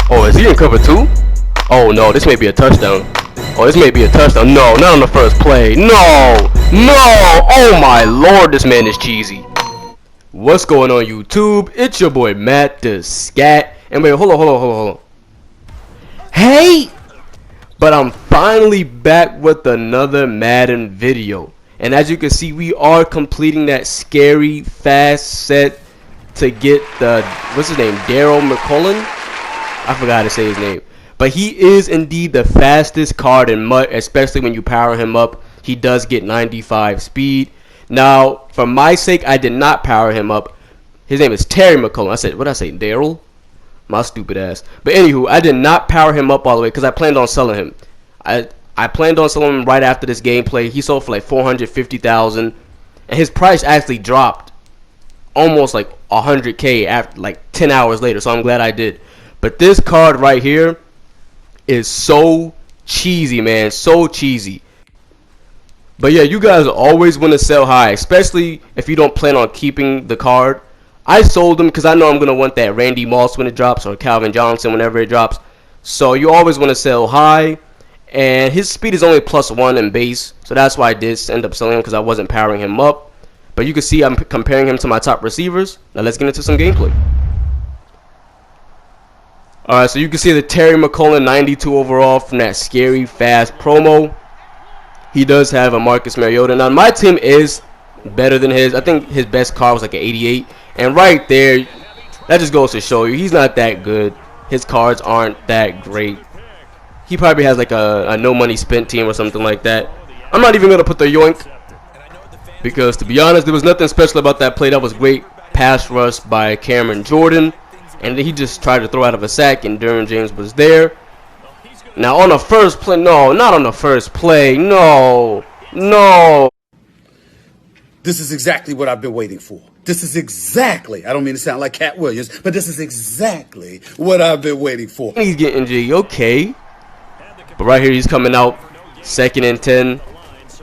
Oh, is he in cover 2? Oh no, this may be a touchdown. Oh, this may be a touchdown. No, not on the first play. No! No! Oh my lord, this man is cheesy. What's going on, YouTube? It's your boy Matt the Scat. And wait, hold on. Hey! But I'm finally back with another Madden video. And as you can see, we are completing that scary fast set to get the, what's his name, Mclaurin? I forgot to say his name. But he is indeed the fastest card in MUT, especially when you power him up. He does get 95 speed. Now, for my sake, I did not power him up. His name is Mclaurin. I said, what did I say, Daryl? My stupid ass. But anywho, I did not power him up all the way because I planned on selling him. I planned on selling him right after this gameplay. He sold for like 450,000, and his price actually dropped almost like 100K after like 10 hours later. So I'm glad I did. But this card right here is so cheesy, man, so cheesy. But yeah, you guys always want to sell high, especially if you don't plan on keeping the card. I sold them because I know I'm going to want that Randy Moss when it drops, or Calvin Johnson whenever it drops. So you always want to sell high, and his speed is only +1 in base, so that's why I did end up selling him, because I wasn't powering him up. But you can see I'm comparing him to my top receivers. Now let's get into some gameplay. Alright, so you can see the Mclaurin 92 overall from that scary fast promo. He does have a Marcus Mariota. Now my team is better than his. I think his best card was like an 88. And right there, that just goes to show you he's not that good. His cards aren't that great. He probably has like a no money spent team or something like that. I'm not even going to put the yoink, because to be honest, there was nothing special about that play. That was great pass rush by Cameron Jordan. And then he just tried to throw out of a sack, and Derwin James was there. Now on the first play, no, not on the first play, no. This is exactly what I've been waiting for. This is exactly, I don't mean to sound like Cat Williams, but this is exactly what I've been waiting for. He's getting G, okay. But right here he's coming out, 2nd and 10,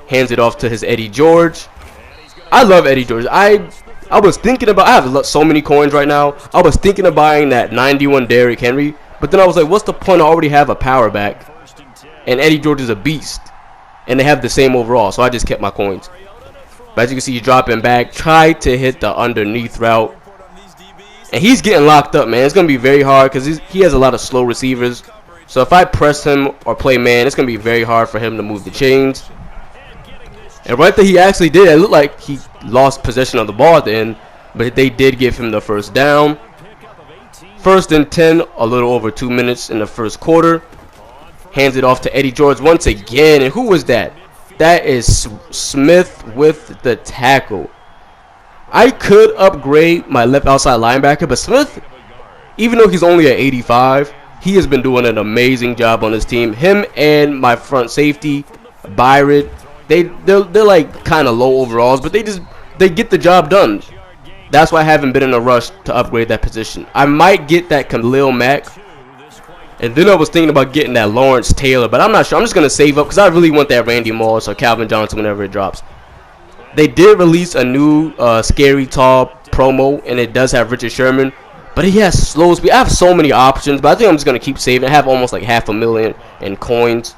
hands it off to his Eddie George. I love Eddie George. I was thinking about, I have so many coins right now. I was thinking of buying that 91 Derrick Henry, but then I was like, what's the point? I already have a power back, and Eddie George is a beast, and they have the same overall, so I just kept my coins. But as you can see, he's dropping back, tried to hit the underneath route, and he's getting locked up, man. It's going to be very hard because he has a lot of slow receivers, so if I press him or play man, it's going to be very hard for him to move the chains. And right there, he actually did. It looked like he lost possession of the ball at the end, but they did give him the first down. 1st and 10, a little over 2 minutes in the first quarter. Hands it off to Eddie George once again. And who was that? That is Smith with the tackle. I could upgrade my left outside linebacker, but Smith, even though he's only at 85, he has been doing an amazing job on his team. Him and my front safety, Byron, they're like kind of low overalls, but they get the job done. That's why I haven't been in a rush to upgrade that position. I might get that Khalil Mack, and then I was thinking about getting that Lawrence Taylor, but I'm not sure. I'm just gonna save up because I really want that Randy Moss or Calvin Johnson whenever it drops. They did release a new scary tall promo, and it does have Richard Sherman, but he has slow speed. I have so many options, but I think I'm just gonna keep saving. I have almost like 500,000 in coins.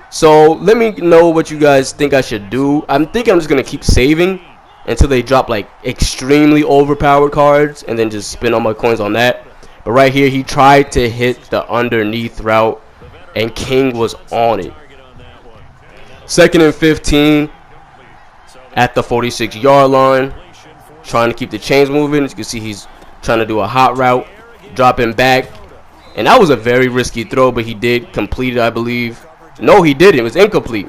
So let me know what you guys think I should do. I'm thinking I'm just going to keep saving until they drop like extremely overpowered cards, and then just spend all my coins on that. But right here, he tried to hit the underneath route, and King was on it. 2nd and 15 at the 46-yard line, trying to keep the chains moving. As you can see, he's trying to do a hot route, dropping back. And that was a very risky throw, but he did complete it, I believe. No, he didn't. It was incomplete.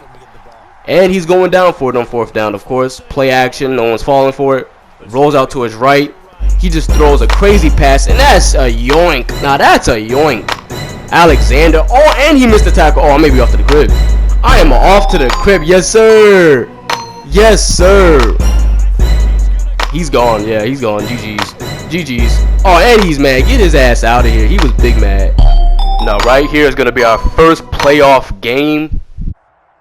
And he's going down for it on 4th down, of course. Play action. No one's falling for it. Rolls out to his right. He just throws a crazy pass, and that's a yoink. Now, that's a yoink. Alexander. Oh, and he missed the tackle. Oh, maybe off to the crib. I am off to the crib. Yes, sir. Yes, sir. He's gone. Yeah, he's gone. GG's. GG's. Oh, and he's mad. Get his ass out of here. He was big mad. Now right here is going to be our first playoff game,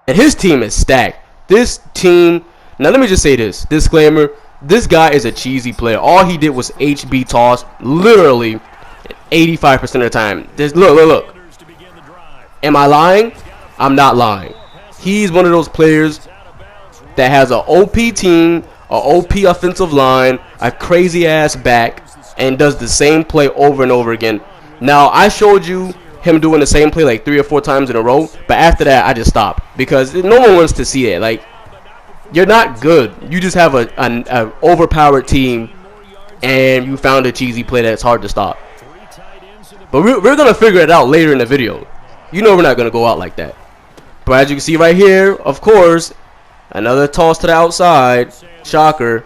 and his team is stacked. This team, now let me just say this, disclaimer, this guy is a cheesy player. All he did was HB toss, literally, 85% of the time. Look. Am I lying? I'm not lying. He's one of those players that has an OP team, a OP offensive line, a crazy ass back, and does the same play over and over again. Now, I showed you him doing the same play like 3 or 4 times in a row, but after that, I just stopped because no one wants to see it. Like, you're not good. You just have an overpowered team, and you found a cheesy play that's hard to stop. But we're going to figure it out later in the video. You know we're not going to go out like that. But as you can see right here, of course, another toss to the outside. Shocker.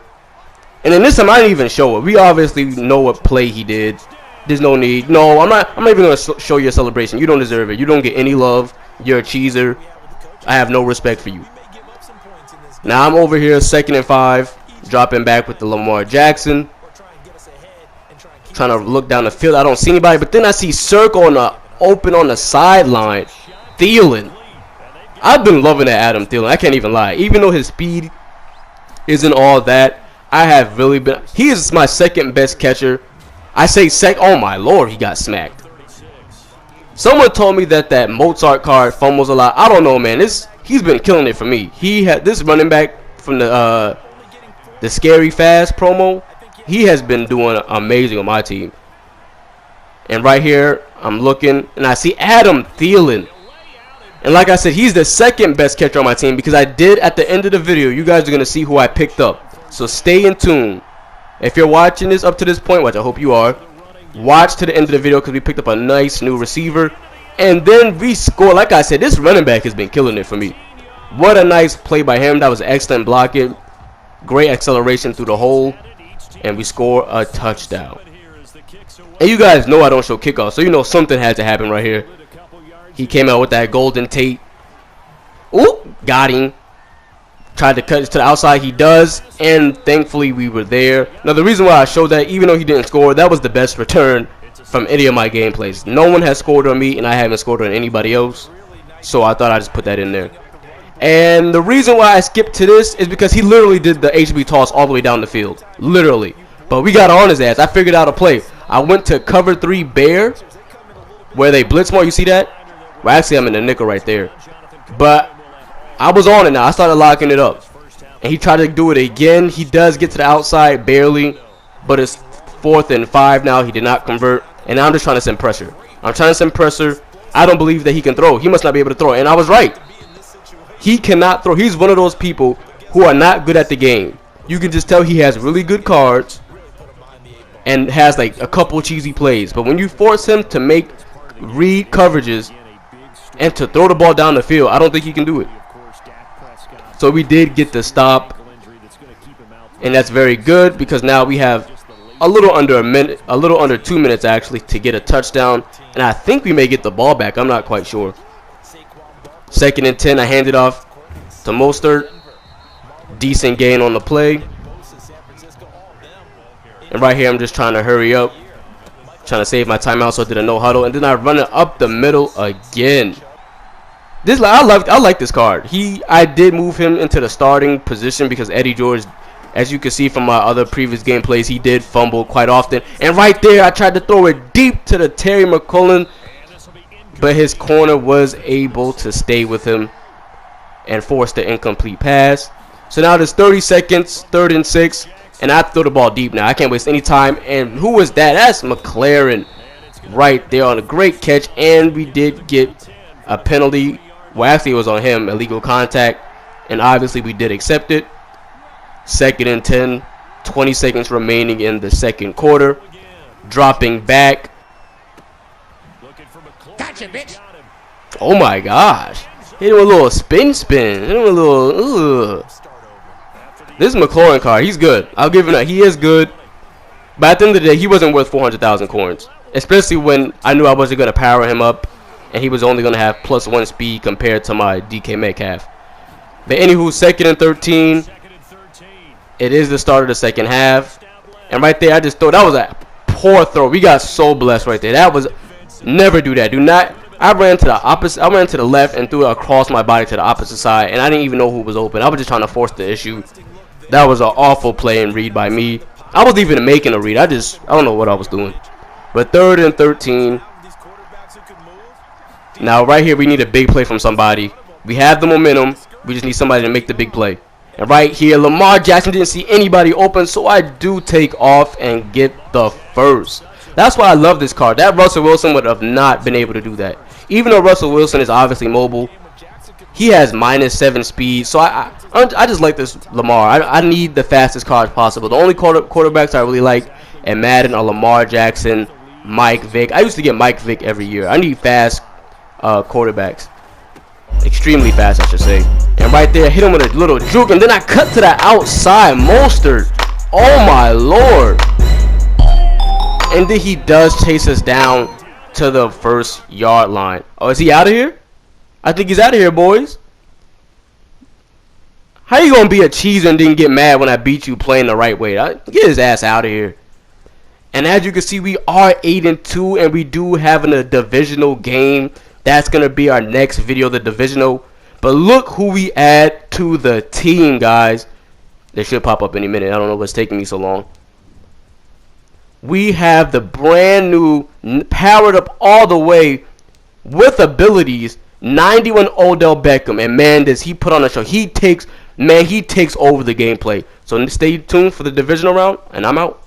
And then this time I didn't even show it. We obviously know what play he did. There's no need. No, I'm not even going to show you a celebration. You don't deserve it. You don't get any love. You're a cheeser. I have no respect for you. Now I'm over here 2nd and 5. Dropping back with the Lamar Jackson. Trying to look down the field. I don't see anybody. But then I see Circle on the open on the sideline. Thielen. I've been loving that Adam Thielen. I can't even lie. Even though his speed isn't all that, I have really been. He is my 2nd best catcher. I say oh my lord, he got smacked. Someone told me that Mozart card fumbles a lot. I don't know, man. He's been killing it for me. He had this running back from the Scary Fast promo. He has been doing amazing on my team. And right here, I'm looking and I see Adam Thielen. And like I said, he's the 2nd best catcher on my team because I did at the end of the video. You guys are going to see who I picked up. So stay in tune. If you're watching this up to this point, which I hope you are, watch to the end of the video because we picked up a nice new receiver. And then we score. Like I said, this running back has been killing it for me. What a nice play by him. That was excellent blocking. Great acceleration through the hole. And we score a touchdown. And you guys know I don't show kickoffs, so you know something had to happen right here. He came out with that golden tape. Ooh, got him. Tried to cut it to the outside. He does. And thankfully we were there. Now the reason why I showed that, even though he didn't score, that was the best return from any of my gameplays. No one has scored on me, and I haven't scored on anybody else. So I thought I'd just put that in there. And the reason why I skipped to this is because he literally did the HB toss all the way down the field. Literally. But we got on his ass. I figured out a play. I went to cover 3 bear, where they blitz more. You see that? Well, actually, I'm in the nickel right there. But I was on it now. I started locking it up. And he tried to do it again. He does get to the outside, barely. But it's 4th and 5 now. He did not convert. And now I'm just trying to send pressure. I'm trying to send pressure. I don't believe that he can throw. He must not be able to throw. And I was right. He cannot throw. He's one of those people who are not good at the game. You can just tell he has really good cards and has like a couple cheesy plays. But when you force him to read coverages and to throw the ball down the field, I don't think he can do it. So we did get the stop, and that's very good because now we have a little under a minute, a little under 2 minutes actually, to get a touchdown, and I think we may get the ball back. I'm not quite sure. 2nd and 10. I hand it off to Mostert. Decent gain on the play. And right here, I'm just trying to hurry up, trying to save my timeout, so I did a no huddle, and then I run it up the middle again. I like this card. I did move him into the starting position because Eddie George, as you can see from my other previous gameplays, he did fumble quite often. And right there, I tried to throw it deep to the Terry McLaurin, but his corner was able to stay with him and force the incomplete pass. So now there's 30 seconds, 3rd and 6, and I have to throw the ball deep now. I can't waste any time. And who was that? That's Mclaurin right there on a great catch, and we did get a penalty. Well, actually, it was on him, illegal contact, and obviously we did accept it. 2nd and 10, 20 seconds remaining in the 2nd quarter. Dropping back. Gotcha, bitch. Oh my gosh. Hit him with a little spin. Hit him with a little, This is McLaurin card. He's good. I'll give him that. He is good. But at the end of the day, he wasn't worth 400,000 coins. Especially when I knew I wasn't going to power him up, and he was only going to have +1 speed compared to my DK Metcalf. But anywho, 2nd and 13. It is the start of the 2nd half. And right there, I just throw. That was a poor throw. We got so blessed right there. That was, never do that. Do not. I ran to the opposite. I ran to the left and threw it across my body to the opposite side, and I didn't even know who was open. I was just trying to force the issue. That was an awful play and read by me. I wasn't even making a read. I don't know what I was doing. But 3rd and 13. Now right here we need a big play from somebody. We have the momentum. We just need somebody to make the big play. And right here, Lamar Jackson didn't see anybody open, so I do take off and get the first. That's why I love this card. That Russell Wilson would have not been able to do that. Even though Russell Wilson is obviously mobile, he has -7 speed. So I just like this Lamar. I need the fastest cards possible. The only quarterbacks I really like in Madden are Lamar Jackson, Mike Vick. I used to get Mike Vick every year. I need fast quarterbacks. Extremely fast, I should say. And right there, hit him with a little juke, and then I cut to the outside. Mostert. Oh my lord. And then he does chase us down to the 1st yard line. Oh, is he out of here? I think he's out of here, boys. How you gonna be a cheeser and then get mad when I beat you playing the right way? Get his ass out of here. And as you can see, we are 8-2, and we do have a divisional game. That's gonna be our next video, the divisional. But look who we add to the team, guys. They should pop up any minute. I don't know what's taking me so long. We have the brand new, powered up all the way with abilities, 91 Odell Beckham. And man, does he put on a show. He takes over the gameplay. So stay tuned for the divisional round, and I'm out.